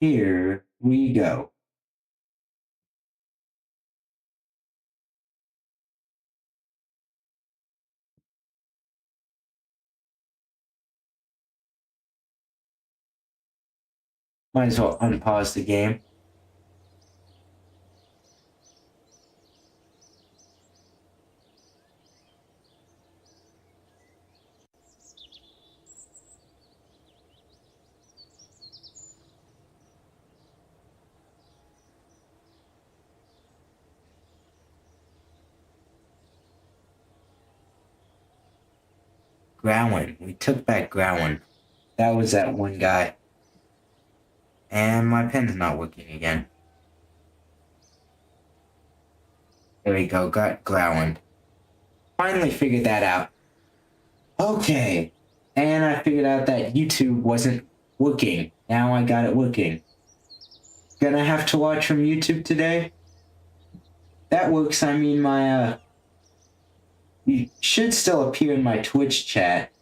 Here we go. Might as well unpause the game. Growen. We took back Growen. That was that one guy. And my pen's not working again. There we go, got Growen. Finally figured that out. Okay. And I figured out that YouTube wasn't working. Now I got it working. Gonna have to watch from YouTube today? That works. I mean, my, you should still appear in my Twitch chat.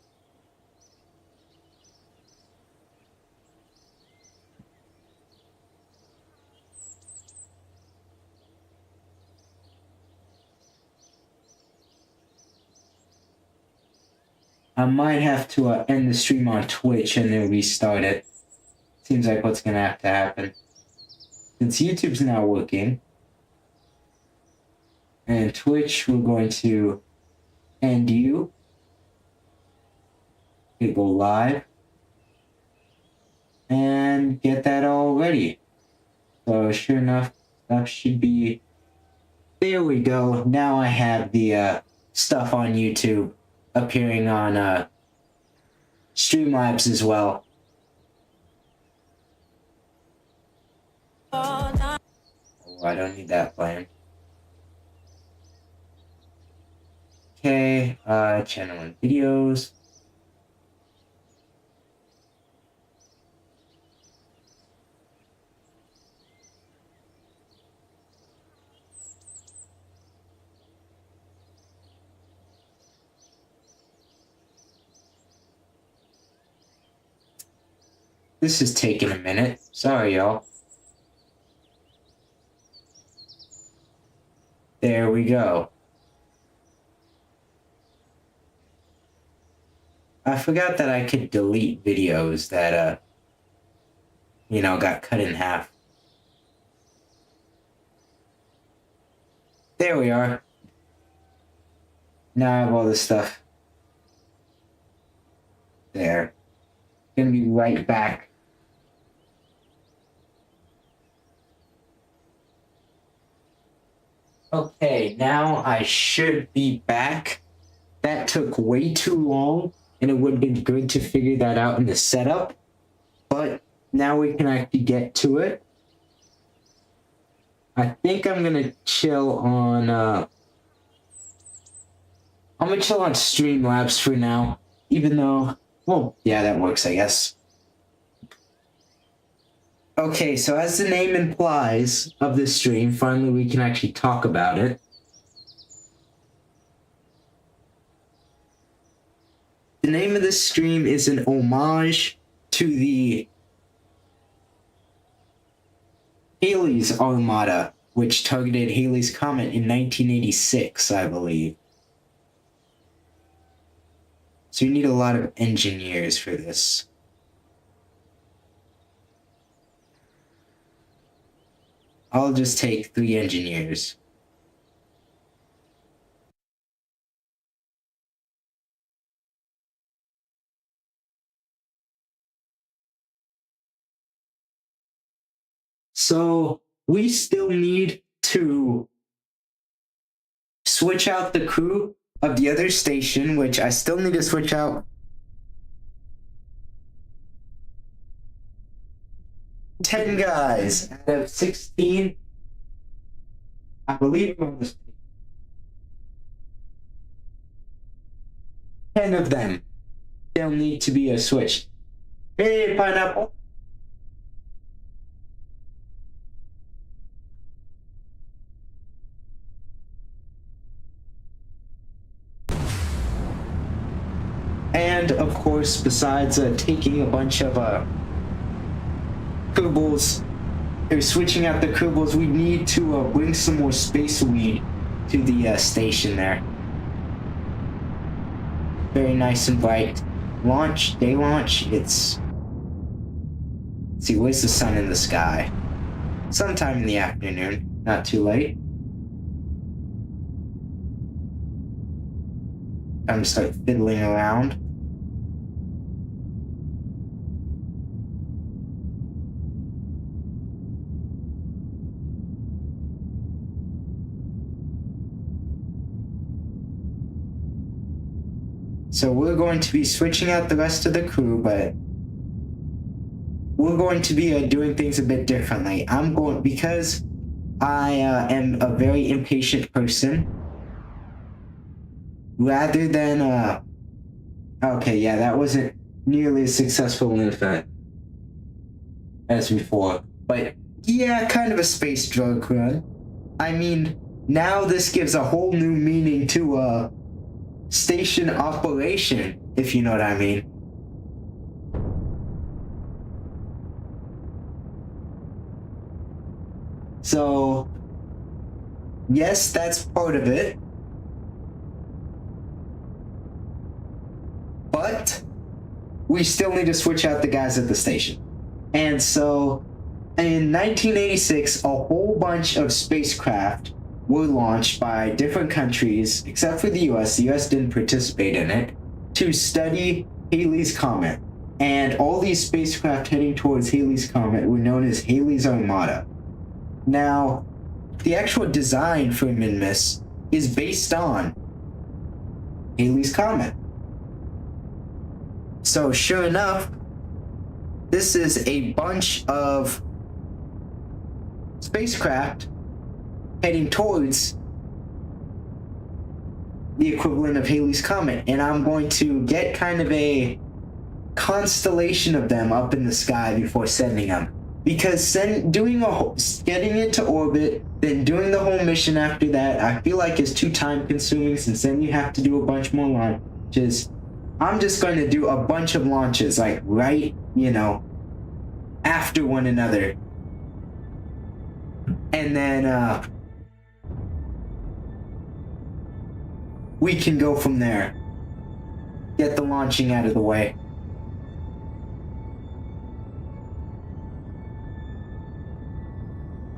I might have to end the stream on Twitch and then restart it. Seems like what's gonna have to happen. Since YouTube's not working, and Twitch, we're going to end you. Hit go live. And get that all ready. So sure enough, stuff should be... There we go. Now I have the stuff on YouTube appearing on Streamlabs as well. Oh, I don't need that plan. Okay, channel and videos. This is taking a minute. Sorry, y'all. There we go. I forgot that I could delete videos that, got cut in half. There we are. Now I have all this stuff. There. Gonna be right back. Okay, now I should be back. That took way too long, and it would have been good to figure that out in the setup. But now we can actually get to it. I think I'm gonna chill on, I'm gonna chill on Streamlabs for now, even though, well, yeah, that works, I guess. Okay, so as the name implies of this stream, finally we can actually talk about it. The name of this stream is an homage to the Halley's Armada, which targeted Halley's Comet in 1986, I believe. So you need a lot of engineers for this. I'll just take 3 engineers. So we still need to switch out the crew of the other station, which I still need to switch out 10 guys out of 16. I believe I'm on this. 10 of them. They'll need to be switched. Hey, Pineapple. And of course, besides taking a bunch of Kerbals. They're switching out the Kerbals. We need to bring some more space weed to the station there. Very nice and bright. Launch, day launch. It's... Let's see, where's the sun in the sky? Sometime in the afternoon. Not too late. I'm gonna start fiddling around. So we're going to be switching out the rest of the crew, but we're going to be doing things a bit differently. Because I am a very impatient person. Rather than, okay, yeah, that wasn't nearly as successful an event as before. But, yeah, kind of a space drug run. I mean, now this gives a whole new meaning to, station operation, if you know what I mean. So, yes, that's part of it. But we still need to switch out the guys at the station. And so, in 1986, a whole bunch of spacecraft were launched by different countries, except for the US. The US didn't participate in it, to study Halley's Comet. And all these spacecraft heading towards Halley's Comet were known as Halley's Armada. Now, the actual design for Minmus is based on Halley's Comet. So, sure enough, this is a bunch of spacecraft heading towards the equivalent of Halley's Comet, and I'm going to get kind of a constellation of them up in the sky before sending them. Because getting into orbit, then doing the whole mission after that, I feel like is too time consuming, since then you have to do a bunch more launches. I'm just going to do a bunch of launches, like right, after one another. And then, we can go from there. Get the launching out of the way.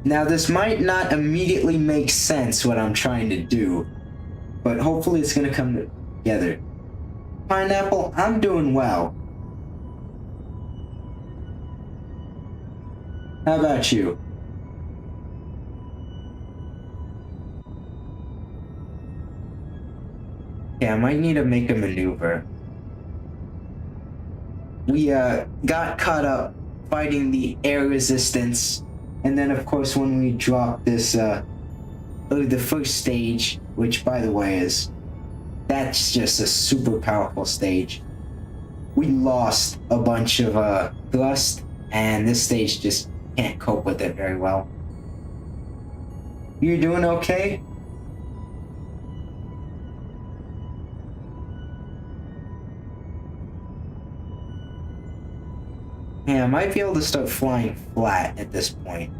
Now, this might not immediately make sense what I'm trying to do, but hopefully it's going to come together. Pineapple, I'm doing well. How about you? Yeah, I might need to make a maneuver. We got caught up fighting the air resistance, and then of course when we dropped this the first stage, which by the way that's just a super powerful stage, we lost a bunch of thrust, and this stage just can't cope with it very well. You're doing okay? Yeah, I might be able to start flying flat at this point,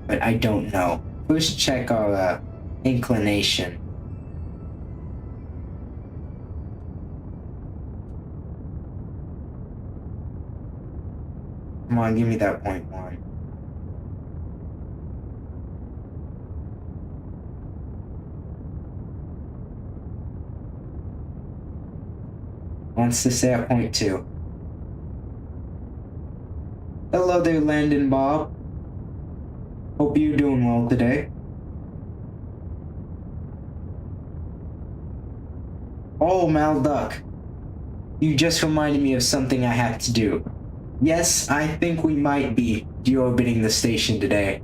but I don't know. First check our inclination. Come on, give me that 0.1. Wants to stay at 0.2. Hello there, Landon Bob. Hope you're doing well today. Oh, Malduck. You just reminded me of something I have to do. Yes, I think we might be deorbiting the station today.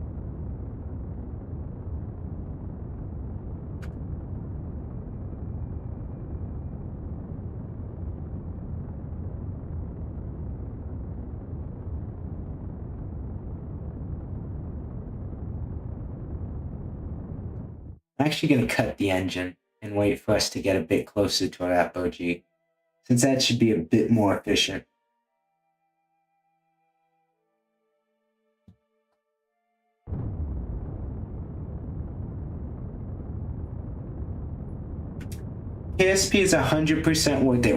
I'm actually going to cut the engine and wait for us to get a bit closer to our apogee, since that should be a bit more efficient. KSP is 100% worth it.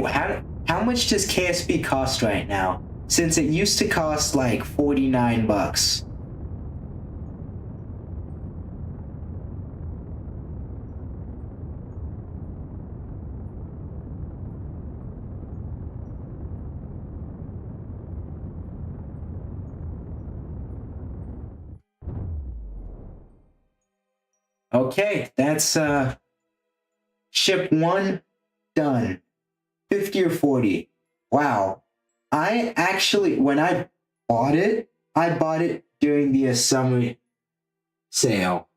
How much does KSP cost right now? Since it used to cost like 49 bucks. Okay, that's ship 1 done. 50 or 40. Wow. I actually, when I bought it during the summer sale.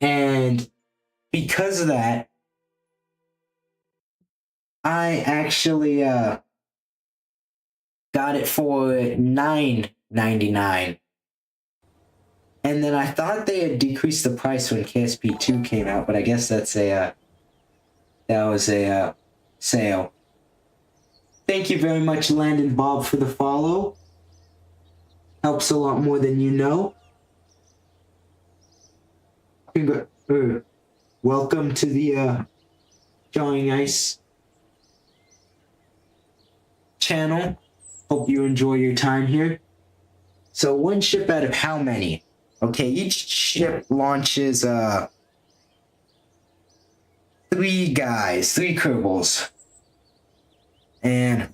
And because of that, I actually got it for $9.99. And then I thought they had decreased the price when KSP 2 came out, but I guess that was a sale. Thank you very much, Landon Bob, for the follow. Helps a lot more than you know. Welcome to the Drawing Ice channel. Hope you enjoy your time here. So one ship out of how many? Okay, each ship launches 3 guys, 3 Kerbals. And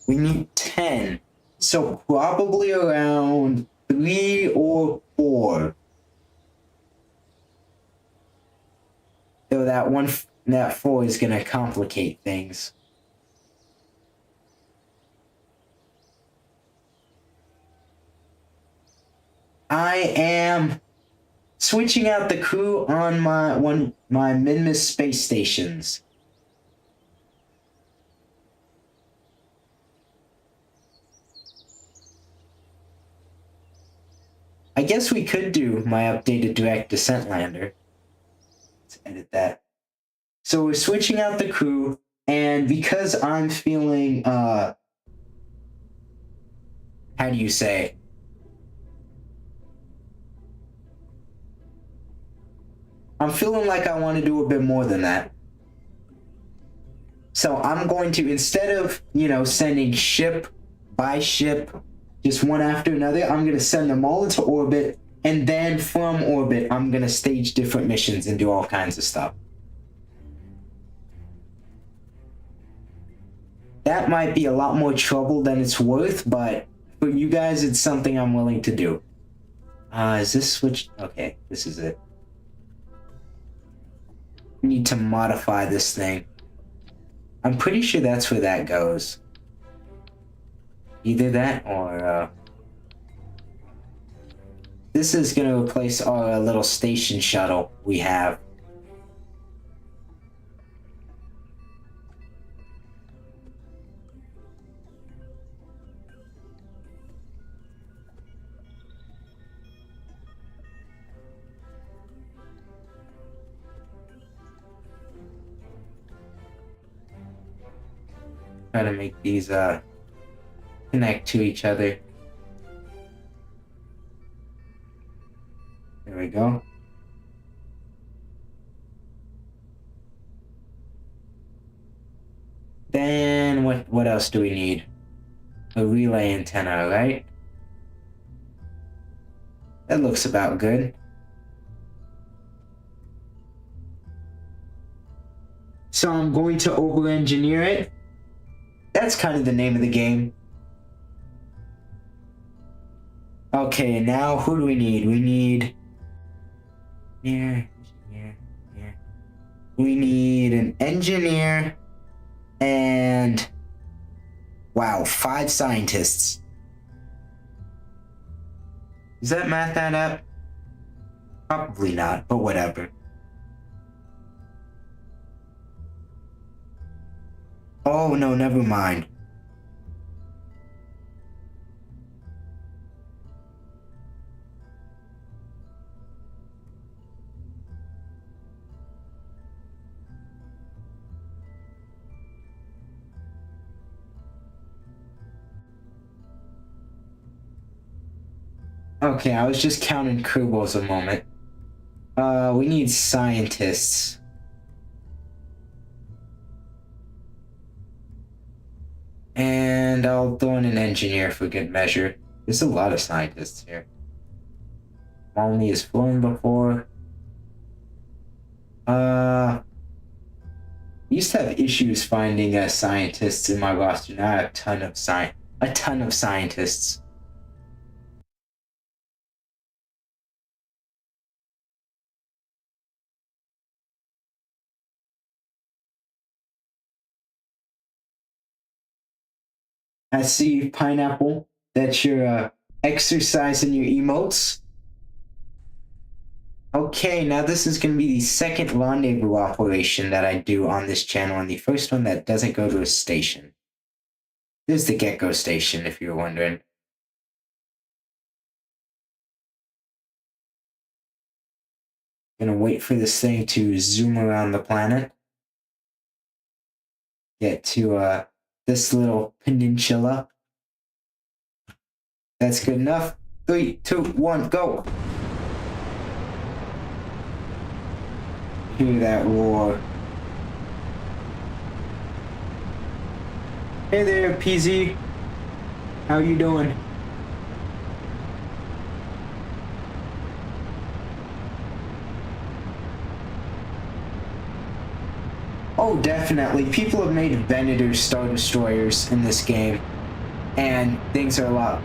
we need 10. So probably around 3 or 4. So that 4 is gonna complicate things. I am switching out the crew on my Minmus space stations. I guess we could do my updated direct descent lander. Let's edit that. So we're switching out the crew, and because I'm feeling how do you say? I'm feeling like I want to do a bit more than that. So I'm going to, instead of, sending ship by ship, just one after another, I'm going to send them all into orbit, and then from orbit, I'm going to stage different missions and do all kinds of stuff. That might be a lot more trouble than it's worth, but for you guys, it's something I'm willing to do. Is this switch? Okay, this is it. Need to modify this thing. I'm pretty sure that's where that goes. Either that or this is going to replace our little station shuttle we have. Try to make these connect to each other. There we go. Then what else do we need? A relay antenna, right? That looks about good. So I'm going to over-engineer it. That's kind of the name of the game. Okay, now who do we need? We need... We need an engineer and... Wow, 5 scientists. Does that math that up? Probably not, but whatever. Oh, no, never mind. Okay, I was just counting Kerbals a moment. We need scientists. And I'll throw in an engineer for good measure. There's a lot of scientists here. Only has flown before. Used to have issues finding scientists in my roster. Now I have a ton of scientists. I see, Pineapple. That's your exercising your emotes. Okay, now this is going to be the second rendezvous operation that I do on this channel, and the first one that doesn't go to a station. This is the Gecko station, if you're wondering. Gonna wait for this thing to zoom around the planet. Get to this little peninsula. That's good enough. 3, 2, 1, go! Hear that roar. Hey there, PZ. How you doing? Oh, definitely. People have made Venator Star Destroyers in this game, and things a lot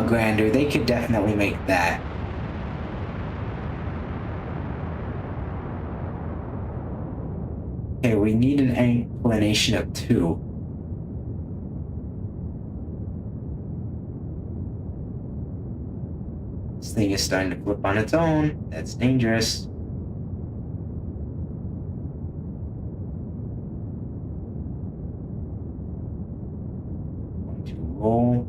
grander. They could definitely make that. Okay, we need an inclination of 2. This thing is starting to flip on its own. That's dangerous. Going to roll.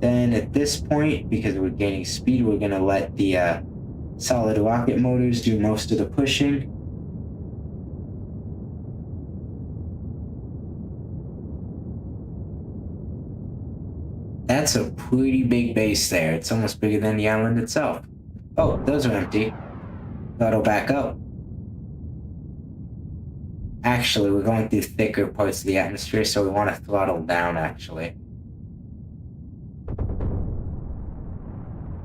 Then at this point, because we're gaining speed, we're going to let the solid rocket motors do most of the pushing. That's a pretty big base there. It's almost bigger than the island itself. Oh, those are empty. Throttle back up. Actually, we're going through thicker parts of the atmosphere, so we want to throttle down, actually.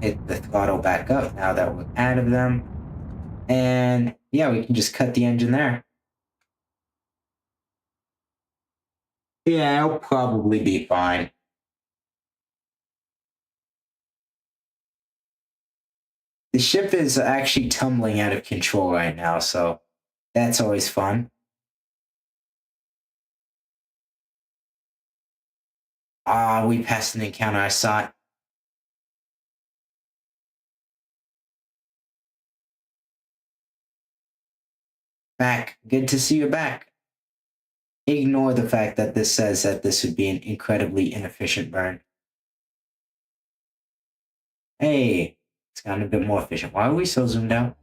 Hit the throttle back up now that we're out of them. And yeah, we can just cut the engine there. Yeah, it'll probably be fine. The ship is actually tumbling out of control right now, so that's always fun. Ah, we passed an encounter. I saw it. Back. Good to see you back. Ignore the fact that this says that this would be an incredibly inefficient burn. Hey, it's gotten a bit more efficient. Why are we so zoomed out?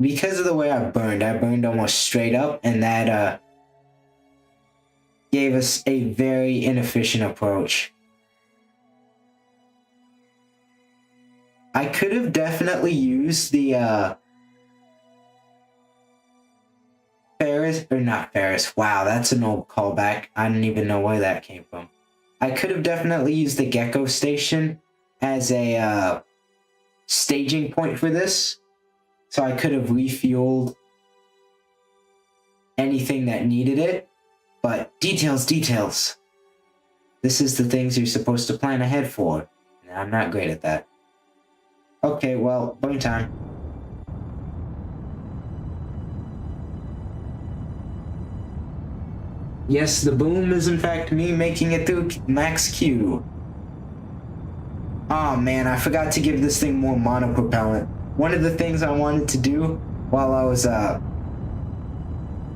Because of the way I burned almost straight up, and that gave us a very inefficient approach. I could have definitely used the not Ferris. Wow, that's an old callback. I don't even know where that came from. I could have definitely used the Gecko station as a staging point for this. So I could have refueled anything that needed it. But details. This is the things you're supposed to plan ahead for. And I'm not great at that. Okay, well, burn time. Yes, the boom is in fact me making it through max Q. Oh man, I forgot to give this thing more monopropellant. One of the things I wanted to do while I was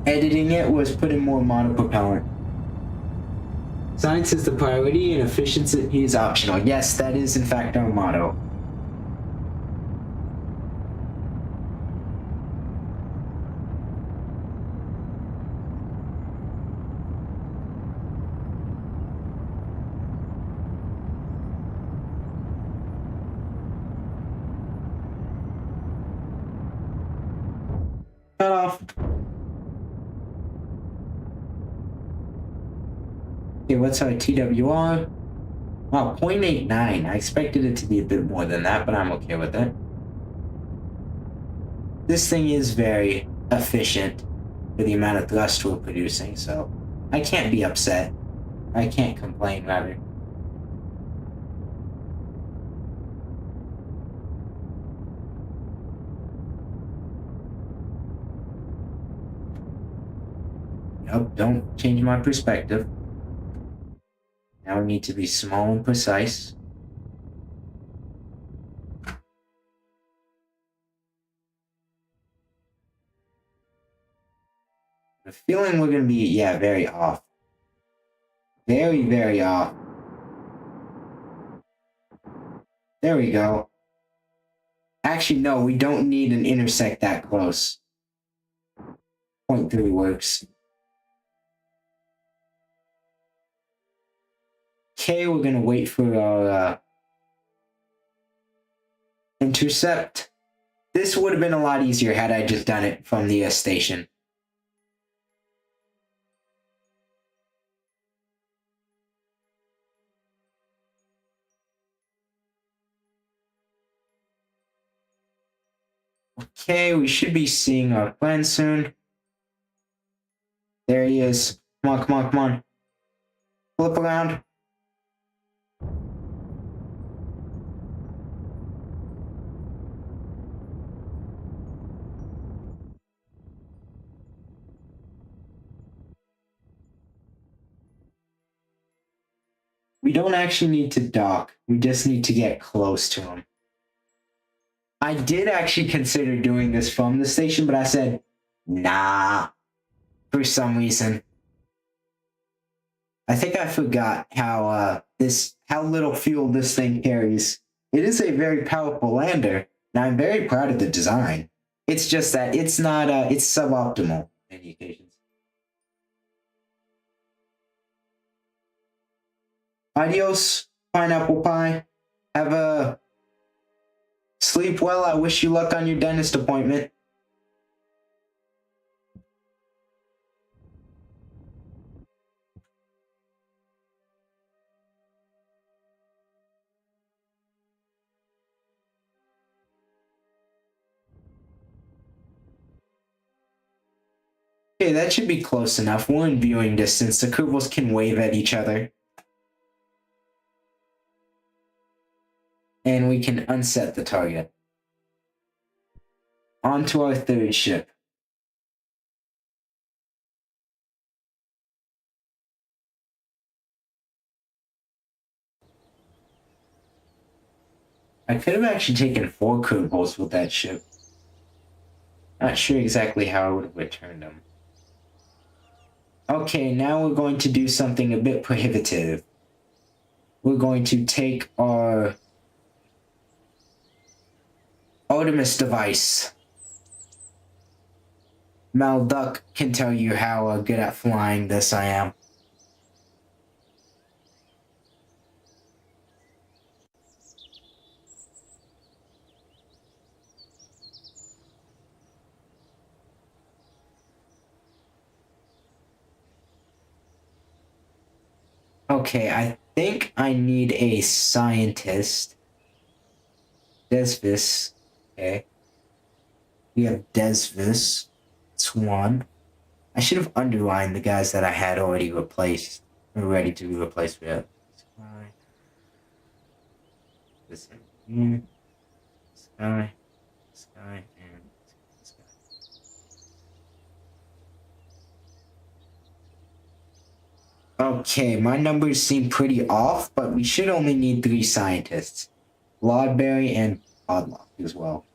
editing it was put in more monopropellant. Science is the priority and efficiency is optional. Yes, that is in fact our motto. Cut off. Okay, what's our TWR? Wow, 0.89. I expected it to be a bit more than that, but I'm okay with it. This thing is very efficient for the amount of thrust we're producing, so I can't be upset. I can't complain, rather. Nope, don't change my perspective. Now we need to be small and precise. The feeling we're going to be, yeah, very off. Very, very off. There we go. Actually, no, we don't need an intersect that close. 0.3 works. Okay, we're going to wait for our intercept. This would have been a lot easier had I just done it from the station. Okay, we should be seeing our plan soon. There he is. Come on, come on, come on. Flip around. We don't actually need to dock. We just need to get close to him. I did actually consider doing this from the station, but I said, nah, for some reason. I think I forgot how little fuel this thing carries. It is a very powerful lander, and I'm very proud of the design. It's just that it's not it's suboptimal on many occasions. Adios, pineapple pie. Have a sleep well. I wish you luck on your dentist appointment. Okay, that should be close enough. We're in viewing distance. The Kerbals can wave at each other. And we can unset the target. On to our third ship. I could have actually taken 4 Kerbals with that ship. Not sure exactly how I would have returned them. Okay, now we're going to do something a bit prohibitive. We're going to take our Artemis device. Malduck can tell you how good at flying this I am. Okay, I think I need a scientist. Desvis. Okay. We have Desvis. It's 1. I should have underlined the guys that I had already replaced. Or ready to be replaced with. This guy. This guy. This guy. And this guy. Okay, my numbers seem pretty off, but we should only need 3 scientists. Lodberry and Podlock as well.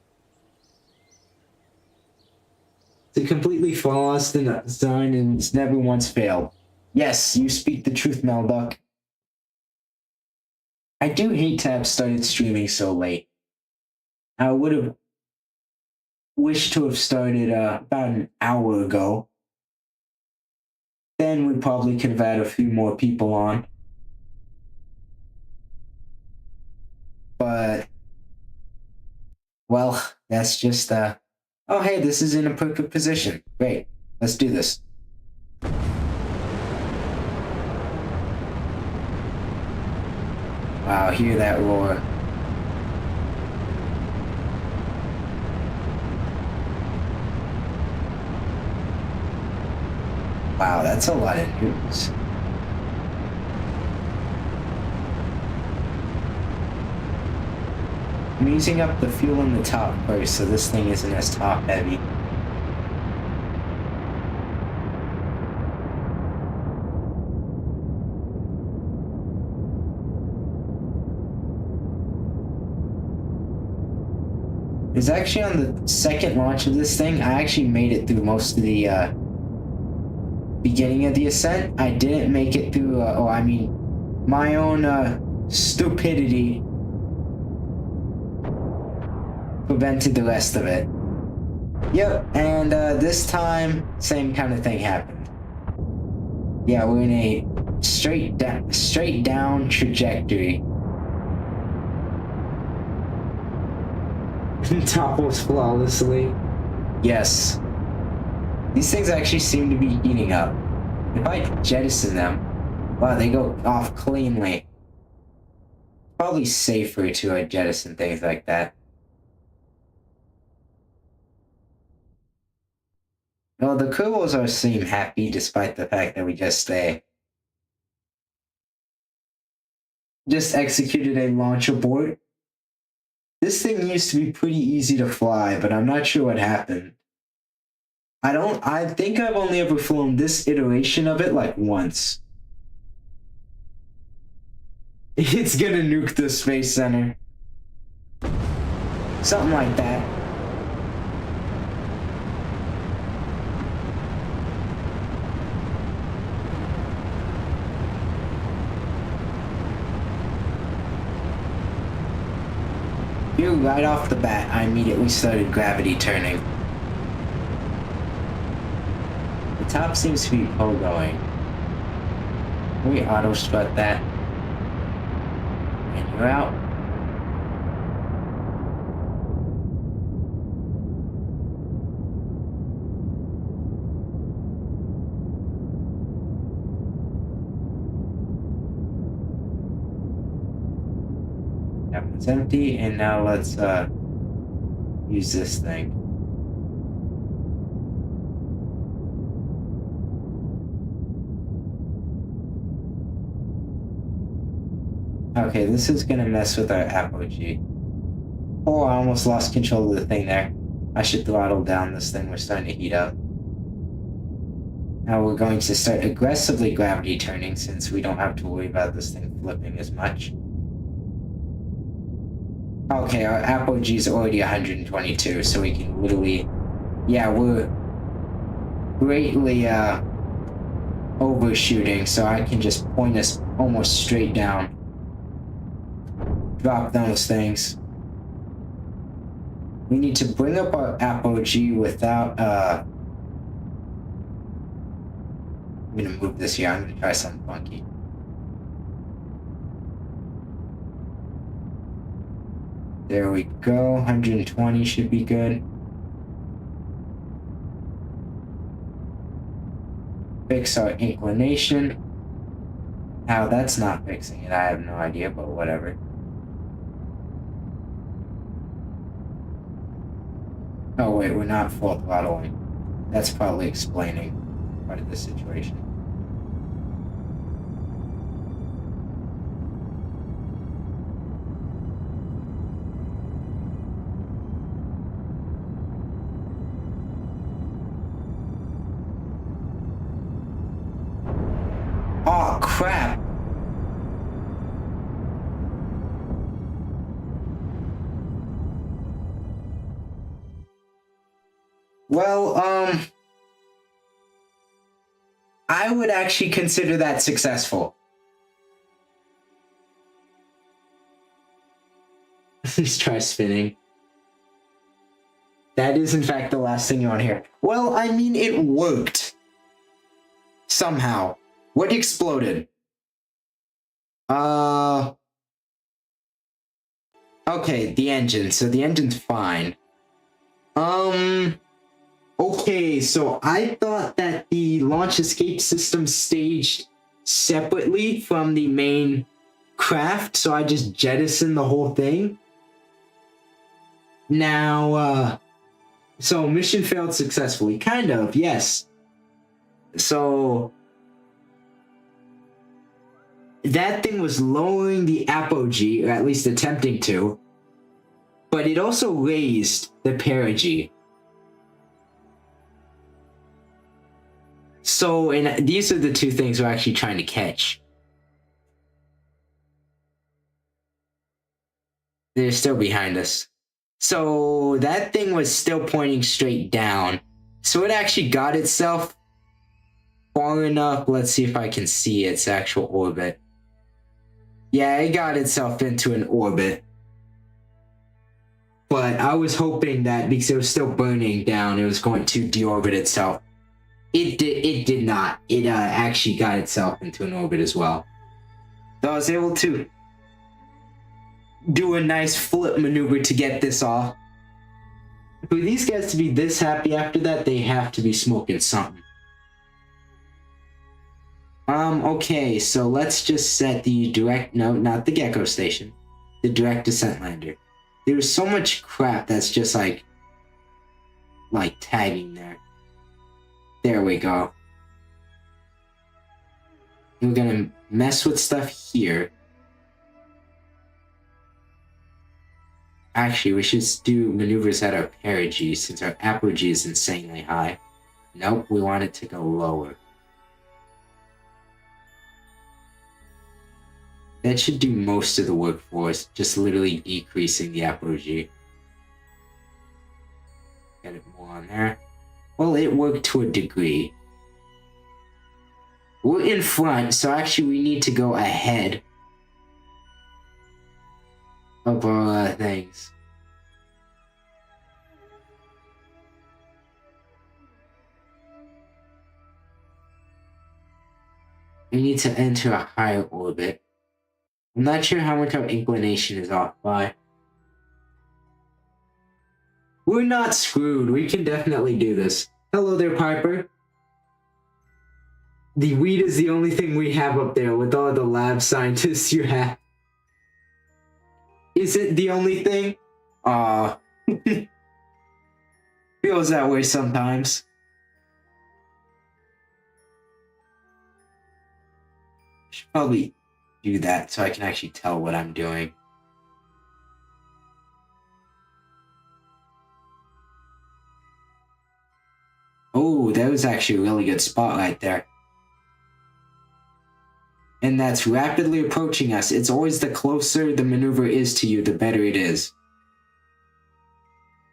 It's a completely flawless design and it's never once failed. Yes, you speak the truth, Melduck. I do hate to have started streaming so late. I would have wished to have started about an hour ago. Then we probably could have had a few more people on. But, well, that's just Oh, hey, this is in a perfect position. Great. Let's do this. Wow, hear that roar. Wow, that's a lot of news. I'm using up the fuel in the top first, so this thing isn't as top heavy. It's actually on the second launch of this thing. I actually made it through most of the beginning of the ascent. I didn't make it through, my own stupidity prevented the rest of it. Yep, and this time, same kind of thing happened. Yeah, we're in a straight down trajectory. Topples flawlessly. Yes. These things actually seem to be heating up. If I jettison them, wow, they go off cleanly. Probably safer to jettison things like that. Well, the Kerbals seem happy despite the fact that we just executed a launch abort. This thing used to be pretty easy to fly, but I'm not sure what happened. I think I've only ever flown this iteration of it like once. It's gonna nuke the Space Center. Something like that. Here, right off the bat, I immediately started gravity turning. The top seems to be pogoing. Can we auto strut that? And you're out. It's empty, and now let's use this thing. Okay, this is gonna mess with our apogee. Oh, I almost lost control of the thing there. I should throttle down this thing. We're starting to heat up. Now we're going to start aggressively gravity turning since we don't have to worry about this thing flipping as much. Okay, our apogee is already 122, so we can literally... Yeah, we're greatly overshooting, so I can just point us almost straight down. Drop those things. We need to bring up our apogee without... I'm gonna move this here. I'm gonna try something funky. There we go. 120 should be good. Fix our inclination. How that's not fixing it, I have no idea, but whatever. Oh wait, we're not full throttling. That's probably explaining part of the situation. Oh crap! Well, I would actually consider that successful. Please try spinning. That is, in fact, the last thing you want to hear. Well, I mean, it worked. Somehow. What exploded? Okay, the engine. So the engine's fine. Okay, so I thought that the launch escape system staged separately from the main craft, so I just jettisoned the whole thing. Now, so mission failed successfully. Kind of, yes. So that thing was lowering the apogee, or at least attempting to, but it also raised the perigee. So, and these are the two things we're actually trying to catch. They're still behind us. So that thing was still pointing straight down. So it actually got itself far enough. Let's see if I can see its actual orbit. Yeah, it got itself into an orbit. But I was hoping that because it was still burning down, it was going to deorbit itself. It did not. It actually got itself into an orbit as well. So I was able to do a nice flip maneuver to get this off. For these guys to be this happy after that, they have to be smoking something. Okay, so let's just set the direct, no, not the Gecko station, the direct descent lander. There's so much crap that's just like tagging there. There we go. We're gonna mess with stuff here. Actually, we should do maneuvers at our perigee since our apogee is insanely high. Nope, we want it to go lower. That should do most of the work for us, just literally decreasing the apogee. Get it more on there. Well, it worked to a degree. We're in front, so actually we need to go ahead of our things. We need to enter a higher orbit. I'm not sure how much our inclination is off by. We're not screwed. We can definitely do this. Hello there, Piper. The weed is the only thing we have up there with all the lab scientists you have. Is it the only thing? Feels that way sometimes. Should probably do that so I can actually tell what I'm doing. Oh, that was actually a really good spot right there. And that's rapidly approaching us. It's always the closer the maneuver is to you, the better it is.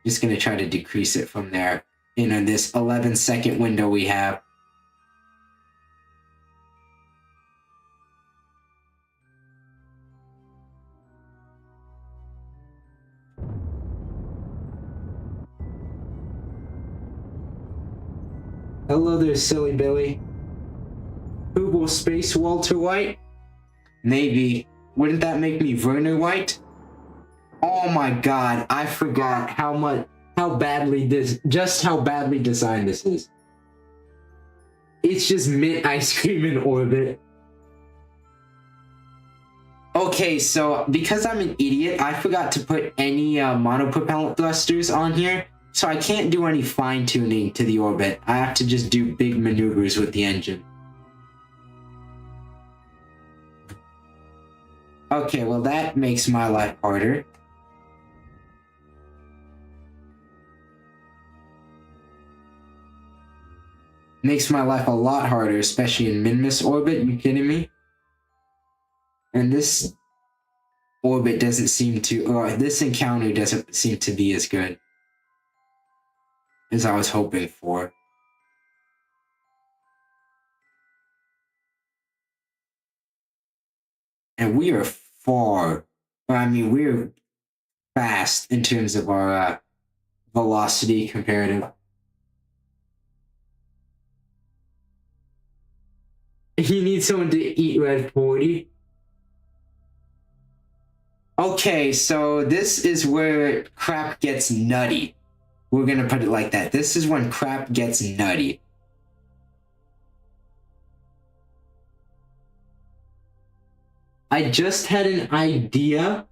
Just gonna try to decrease it from there in this 11-second window we have. Hello there, silly Billy. Who will space Walter White? Maybe. Wouldn't that make me Werner White? Oh my god, I forgot how badly designed this is. It's just mint ice cream in orbit. Okay, so because I'm an idiot, I forgot to put any monopropellant thrusters on here, so I can't do any fine-tuning to the orbit. I have to just do big maneuvers with the engine. Okay, well that makes my life harder. Makes my life a lot harder, especially in Minmus orbit. You kidding me? And this orbit doesn't seem to, or this encounter doesn't seem to be as good as I was hoping for. And we are we're fast in terms of our velocity comparative. You need someone to eat Red 40. Okay, so this is where crap gets nutty. We're gonna put it like that. This is when crap gets nutty. I just had an idea,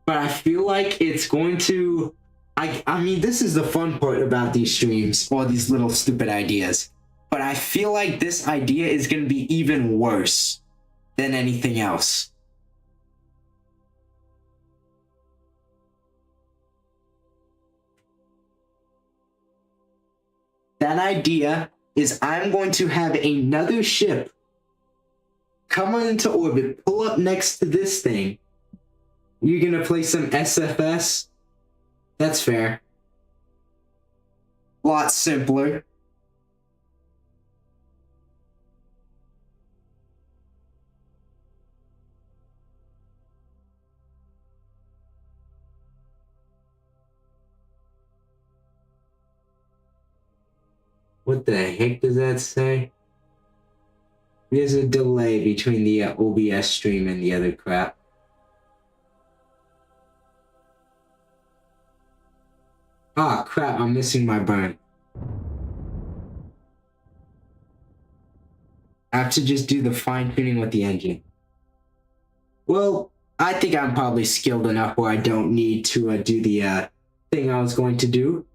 but I feel like it's going to... I mean, this is the fun part about these streams, all these little stupid ideas. But I feel like this idea is going to be even worse than anything else. That idea is I'm going to have another ship come into orbit, pull up next to this thing. You're going to play some SFS? That's fair. Lot simpler. What the heck does that say? There's a delay between the OBS stream and the other crap. Ah, crap, I'm missing my burn. I have to just do the fine-tuning with the engine. Well, I think I'm probably skilled enough where I don't need to do the thing I was going to do.